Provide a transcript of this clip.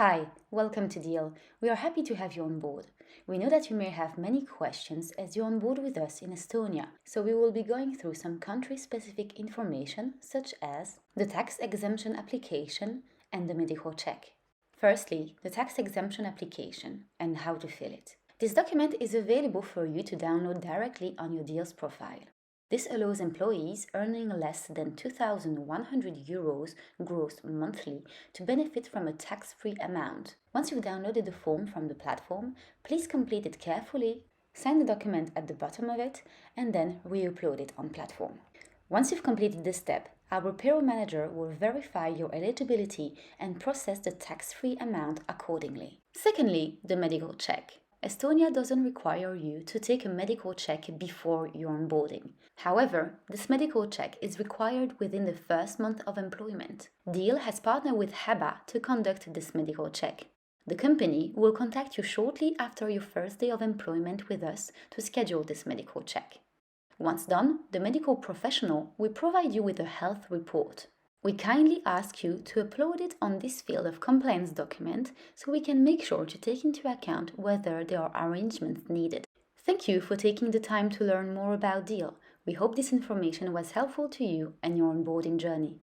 Hi, welcome to Deel. We are happy to have you on board. We know that you may have many questions as you onboard with us in Estonia, so we will be going through some country-specific information such as the tax exemption application and the medical check. Firstly, the tax exemption application and how to fill it. This document is available for you to download directly on your Deel's profile. This allows employees earning less than 2,100 euros gross monthly to benefit from a tax-free amount. Once you've downloaded the form from the platform, please complete it carefully, sign the document at the bottom of it, and then re-upload it on platform. Once you've completed this step, our payroll manager will verify your eligibility and process the tax-free amount accordingly. Secondly, the medical check. Estonia doesn't require you to take a medical check before your onboarding. However, this medical check is required within the first month of employment. Deel has partnered with Habba to conduct this medical check. The company will contact you shortly after your first day of employment with us to schedule this medical check. Once done, the medical professional will provide you with a health report. We kindly ask you to upload it on this field of compliance document so we can make sure to take into account whether there are arrangements needed. Thank you for taking the time to learn more about Deel. We hope this information was helpful to you and your onboarding journey.